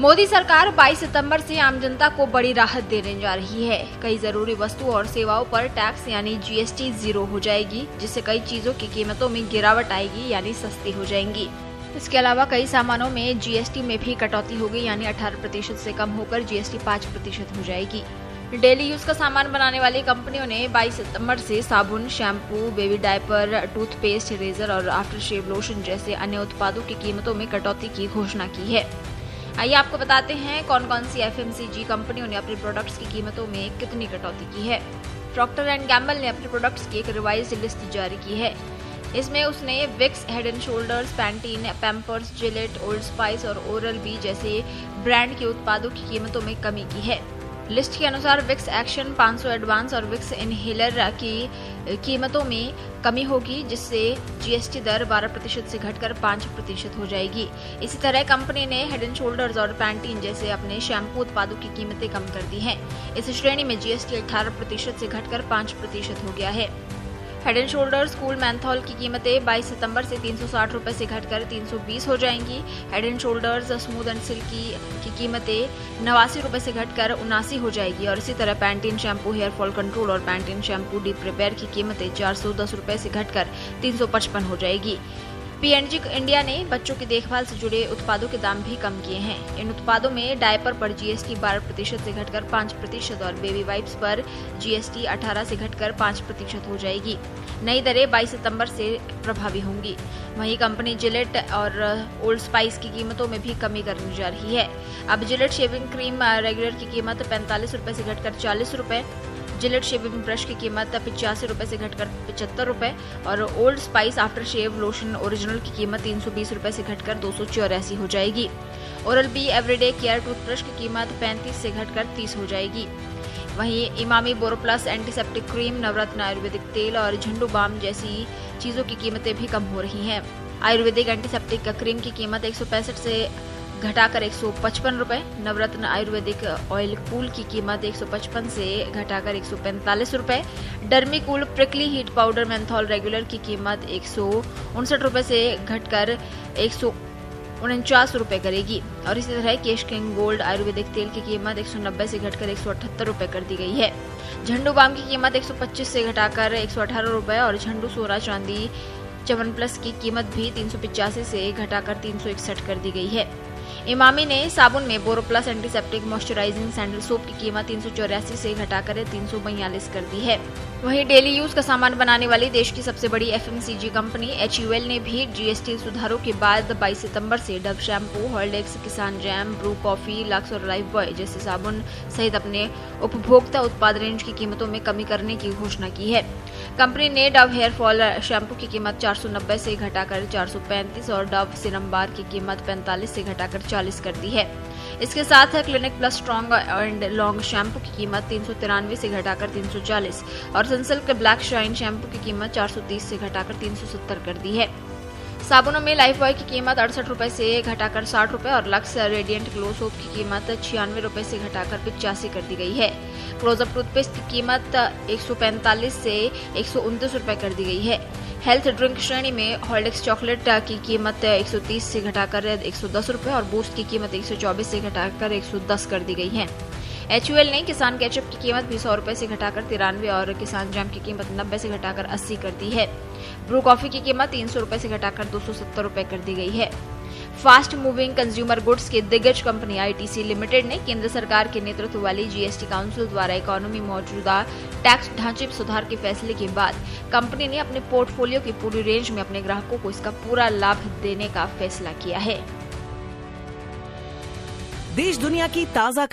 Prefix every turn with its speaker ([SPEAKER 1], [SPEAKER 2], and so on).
[SPEAKER 1] मोदी सरकार 22 सितंबर से आम जनता को बड़ी राहत देने जा रही है। कई जरूरी वस्तुओं और सेवाओं पर टैक्स यानी जीएसटी 0 हो जाएगी, जिससे कई चीजों की कीमतों में गिरावट आएगी यानी सस्ती हो जाएंगी। इसके अलावा कई सामानों में जीएसटी में भी कटौती होगी यानी 18% से कम होकर जीएसटी 5% हो जाएगी। डेली यूज का सामान बनाने वाली कंपनियों ने 22 सितंबर से साबुन, shampoo, baby diaper, toothpaste, razor और आफ्टर शेव लोशन जैसे अन्य उत्पादों की कीमतों में कटौती की घोषणा की है। आइए आपको बताते हैं कौन कौन सी एफएमसीजी कंपनियों ने अपने प्रोडक्ट्स की कीमतों में कितनी कटौती की है। प्रॉक्टर एंड गैम्बल ने अपने प्रोडक्ट्स की एक रिवाइज्ड लिस्ट जारी की है। इसमें उसने Vicks, Head and Shoulders, Pantene, Pampers, Gillette, Old Spice और ओरल बी जैसे ब्रांड के उत्पादों की कीमतों में कमी की है। लिस्ट के अनुसार विक्स एक्शन 500 एडवांस और विक्स इनहेलर की कीमतों में कमी होगी, जिससे जीएसटी दर 12% से घटकर 5% हो जाएगी। इसी तरह कंपनी ने हेड एंड शोल्डर्स और पैंटीन जैसे अपने शैम्पू उत्पादों की कीमतें कम कर दी हैं। इस श्रेणी में जीएसटी 18% से घटकर 5% हो गया है। Head and shoulders cool menthol की कीमतें 22 सितंबर से 360 रुपए से घटकर 320 हो जाएंगी। Head and shoulders smooth and silkie की कीमतें 89 रुपए से घटकर 79 हो जाएगी और इसी तरह Pantene shampoo hair fall control और पैंटीन शैम्पू डीप रिपेयर की कीमतें 410 रुपए से घटकर 355 हो जाएगी। P&G इंडिया ने बच्चों की देखभाल से जुड़े उत्पादों के दाम भी कम किए हैं। इन उत्पादों में डायपर पर जीएसटी 12% से घटकर 5% और बेबी वाइप्स पर जीएसटी 18 से घटकर 5% हो जाएगी। नई दरें 22 सितंबर से प्रभावी होंगी। वहीं कंपनी जिलेट और ओल्ड स्पाइस की कीमतों में भी कमी करने जा रही है। अब जिलेट शेविंग क्रीम रेगुलर की कीमत 45 रुपए से घटकर 40 रुपए, जिलेट शेविंग ब्रश की कीमत 85 रुपए से घटकर 75 रुपए और Old Spice after shave lotion original की कीमत 320 रुपए से घटकर 284 हो जाएगी। Oral B everyday care toothbrush की कीमत 35 से घटकर 30 हो जाएगी। वहीं इमामी बोरोप्लस एंटीसेप्टिक क्रीम, नवरत्न आयुर्वेदिक तेल और झंडू बाम जैसी चीजों की कीमतें भी कम हो रही हैं। आयुर्वेदिक एंटीसेप्टिक क्रीम की कीमत 165 से घटाकर 155 रुपए, नवरत्न आयुर्वेदिक ऑयल कूल की कीमत 155 से घटाकर 145 रुपए, Dermi cool prickly heat powder menthol regular की कीमत 159 रुपए से घटकर 149 रुपए करेगी और इसी तरह केश किंग गोल्ड आयुर्वेदिक तेल की कीमत 190 से घटकर 178 रुपए कर दी गई है। झंडू बाम की कीमत 125 से घटाकर 118 रुपए और झंडू सोना चांदी च्यवनप्राश की कीमत भी 385 से घटाकर 361 कर दी गई है। इमामी ने साबुन में Boroplus antiseptic moisturising sandal soap की कीमत 384 से घटाकर 342 कर दी है। वहीं डेली यूज का सामान बनाने वाली देश की सबसे बड़ी एफएमसीजी कंपनी HUL ने भी जीएसटी सुधारों के बाद 22 सितंबर से डव शैम्पू, हॉर्लिक्स, किसान जैम, ब्रू कॉफी, लक्स और लाइफ बॉय जैसे साबुन सहित अपने उपभोक्ता उत्पाद रेंज की कीमतों में कमी करने की घोषणा की है। कंपनी ने डव हेयर फॉल शैम्पू की कीमत 490 से घटाकर 435 और डव सीरम बार की कीमत 45 से घटाकर 40 कर दी है। इसके साथ clinic plus strong and long shampoo की कीमत 393 से घटाकर 340 और सनसिल्क ब्लैक शाइन शैम्पू की कीमत 430 से घटाकर 370 कर दी है। साबुनों में लाइफ बॉय की कीमत 68 रुपए से घटाकर 60 रुपए और लक्स रेडिएंट ग्लो सोप की कीमत 96 रुपए से घटाकर 85 कर दी गई है। क्लोजअप टूथपेस्ट की कीमत 145 से 129 रुपए कर दी गई है। हेल्थ ड्रिंक श्रेणी में हॉर्लिक्स चॉकलेट की कीमत 130 से घटाकर 110 रुपए और बूस्ट की कीमत 124 से घटाकर 110 कर दी गई है। HUL ने किसान केचप की कीमत भी 100 रुपए से घटाकर 93 और किसान जैम की कीमत 90 से घटाकर 80 कर दी है। ब्रू कॉफी की कीमत 300 रुपए से घटाकर 270 रुपए कर दी गई है। फास्ट मूविंग कंज्यूमर गुड्स की दिग्गज कंपनी ITC लिमिटेड ने केंद्र सरकार के नेतृत्व वाली जीएसटी काउंसिल द्वारा इकोनॉमी मौजूदा टैक्स ढांचे सुधार के फैसले के बाद कंपनी ने अपने पोर्टफोलियो की पूरी रेंज में अपने ग्राहकों को इसका पूरा लाभ देने का फैसला किया है।
[SPEAKER 2] देश दुनिया की ताजा